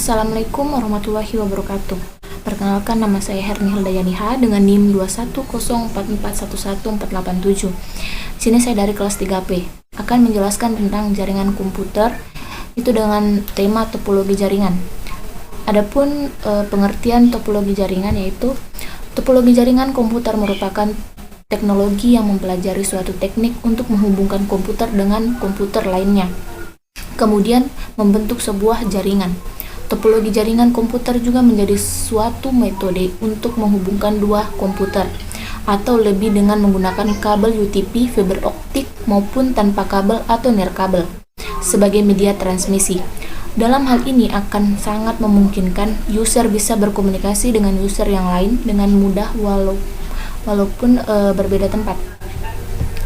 Assalamualaikum warahmatullahi wabarakatuh. Perkenalkan, nama saya Herni Hildayaniha dengan NIM 21044111487. Sini saya dari kelas 3P akan menjelaskan tentang jaringan komputer itu dengan tema topologi jaringan. Adapun pengertian topologi jaringan yaitu topologi jaringan komputer merupakan teknologi yang mempelajari suatu teknik untuk menghubungkan komputer dengan komputer lainnya, kemudian membentuk sebuah jaringan. Topologi jaringan komputer juga menjadi suatu metode untuk menghubungkan dua komputer atau lebih dengan menggunakan kabel UTP, fiber optik maupun tanpa kabel atau nirkabel sebagai media transmisi. Dalam hal ini akan sangat memungkinkan user bisa berkomunikasi dengan user yang lain dengan mudah walaupun berbeda tempat.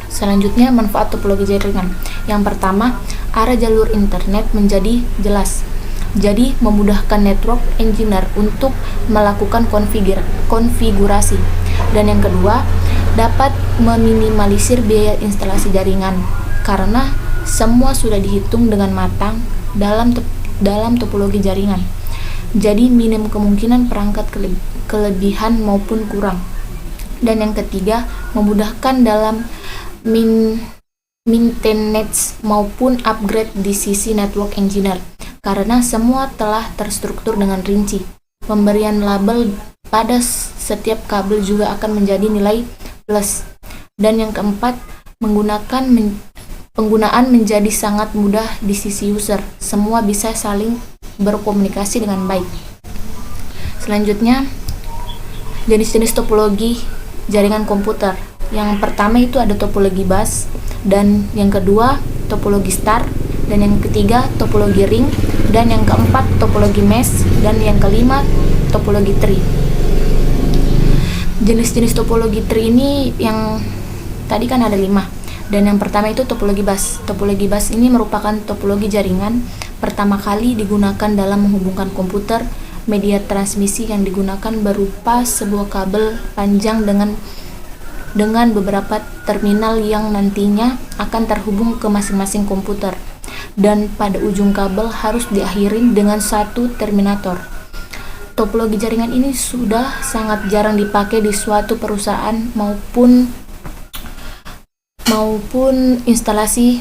Selanjutnya, manfaat topologi jaringan. Yang pertama, arah jalur internet menjadi jelas. Jadi, memudahkan network engineer untuk melakukan konfigurasi. Dan yang kedua, dapat meminimalisir biaya instalasi jaringan karena semua sudah dihitung dengan matang dalam topologi jaringan. Jadi, minim kemungkinan perangkat kelebihan maupun kurang. Dan yang ketiga, memudahkan dalam maintenance maupun upgrade di sisi network engineer karena semua telah terstruktur dengan rinci. Pemberian label pada setiap kabel juga akan menjadi nilai plus. Dan yang keempat, penggunaan menjadi sangat mudah di sisi user. Semua bisa saling berkomunikasi dengan baik. Selanjutnya, jenis-jenis topologi jaringan komputer. Yang pertama itu ada topologi bus, dan yang kedua topologi star, dan yang ketiga topologi ring, dan yang keempat topologi mesh, dan yang kelima topologi tree. Jenis-jenis topologi tree ini yang tadi kan ada 5. Dan yang pertama itu topologi bus. Topologi bus ini merupakan topologi jaringan pertama kali digunakan dalam menghubungkan komputer. Media transmisi yang digunakan berupa sebuah kabel panjang dengan beberapa terminal yang nantinya akan terhubung ke masing-masing komputer. Dan pada ujung kabel harus diakhiri dengan satu terminator. Topologi jaringan ini sudah sangat jarang dipakai di suatu perusahaan maupun instalasi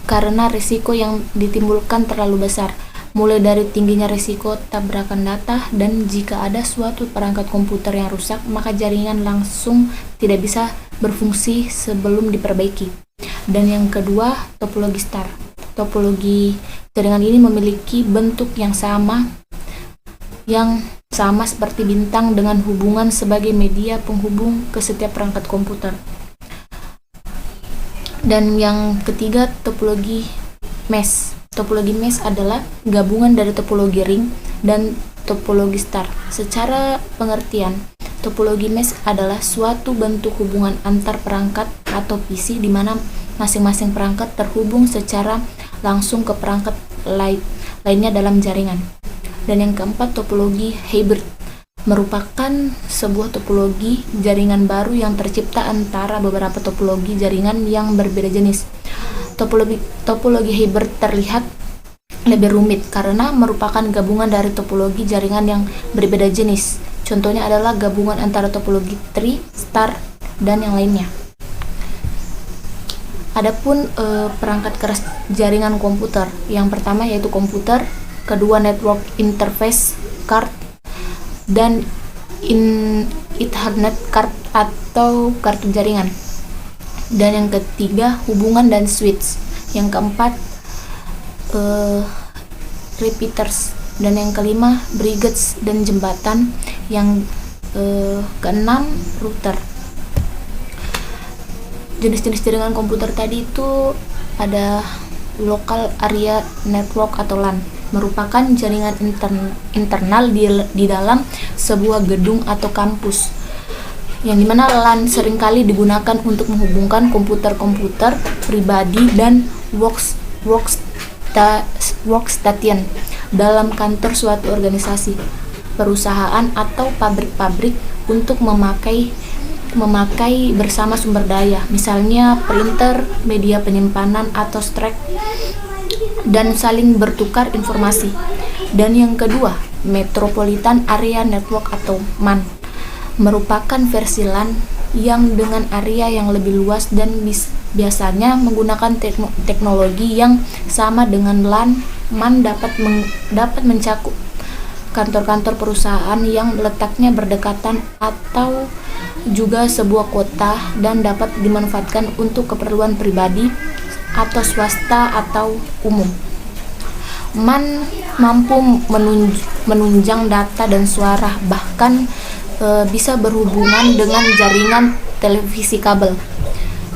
karena risiko yang ditimbulkan terlalu besar, mulai dari tingginya risiko tabrakan data, dan jika ada suatu perangkat komputer yang rusak, maka jaringan langsung tidak bisa berfungsi sebelum diperbaiki. Dan yang kedua, topologi star. Topologi jaringan ini memiliki bentuk yang sama seperti bintang dengan hubungan sebagai media penghubung ke setiap perangkat komputer. Dan yang ketiga, topologi mesh. Topologi mesh adalah gabungan dari topologi ring dan topologi star. Secara pengertian, topologi mesh adalah suatu bentuk hubungan antar perangkat atau PC di mana masing-masing perangkat terhubung secara langsung ke perangkat lainnya dalam jaringan. Dan yang keempat, topologi hybrid merupakan sebuah topologi jaringan baru yang tercipta antara beberapa topologi jaringan yang berbeda jenis. Topologi hybrid terlihat lebih rumit karena merupakan gabungan dari topologi jaringan yang berbeda jenis. Contohnya adalah gabungan antara topologi tree, star, dan yang lainnya. Adapun perangkat keras jaringan komputer, yang pertama yaitu komputer, kedua network interface card, dan Ethernet card atau kartu jaringan. Dan yang ketiga, hubungan dan switch. Yang keempat, repeaters. Dan yang kelima, bridges dan jembatan. Yang keenam, router. Jenis-jenis jaringan komputer tadi itu ada local area network atau LAN, merupakan jaringan internal di dalam sebuah gedung atau kampus, yang dimana LAN seringkali digunakan untuk menghubungkan komputer-komputer pribadi dan workstation dalam kantor suatu organisasi, perusahaan atau pabrik-pabrik untuk memakai bersama sumber daya, misalnya printer, media penyimpanan atau streak, dan saling bertukar informasi. Dan yang kedua, Metropolitan Area Network atau MAN merupakan versi LAN yang dengan area yang lebih luas dan biasanya menggunakan teknologi yang sama dengan LAN. MAN dapat mencakup kantor-kantor perusahaan yang letaknya berdekatan atau juga sebuah kota dan dapat dimanfaatkan untuk keperluan pribadi atau swasta atau umum. MAN mampu menunjang data dan suara, bahkan bisa berhubungan dengan jaringan televisi kabel.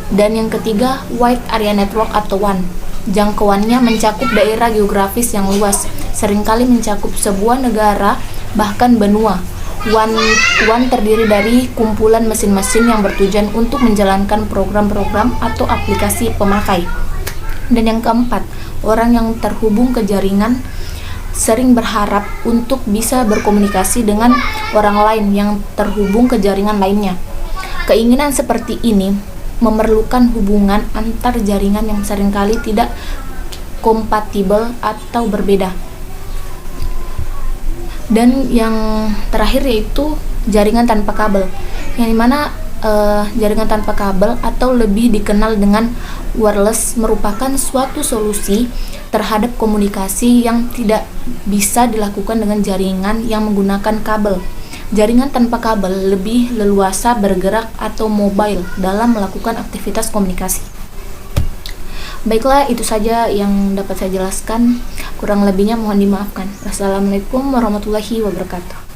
Dan yang ketiga, Wide Area Network atau WAN. Jangkauannya mencakup daerah geografis yang luas, seringkali mencakup sebuah negara, bahkan benua. WAN terdiri dari kumpulan mesin-mesin yang bertujuan untuk menjalankan program-program atau aplikasi pemakai. Dan yang keempat, orang yang terhubung ke jaringan sering berharap untuk bisa berkomunikasi dengan orang lain yang terhubung ke jaringan lainnya. Keinginan seperti ini memerlukan hubungan antar jaringan yang seringkali tidak kompatibel atau berbeda. Dan yang terakhir yaitu jaringan tanpa kabel, yang dimana jaringan tanpa kabel atau lebih dikenal dengan wireless merupakan suatu solusi terhadap komunikasi yang tidak bisa dilakukan dengan jaringan yang menggunakan kabel. Jaringan tanpa kabel lebih leluasa bergerak atau mobile dalam melakukan aktivitas komunikasi. Baiklah, itu saja yang dapat saya jelaskan. Kurang lebihnya mohon dimaafkan. Wassalamualaikum warahmatullahi wabarakatuh.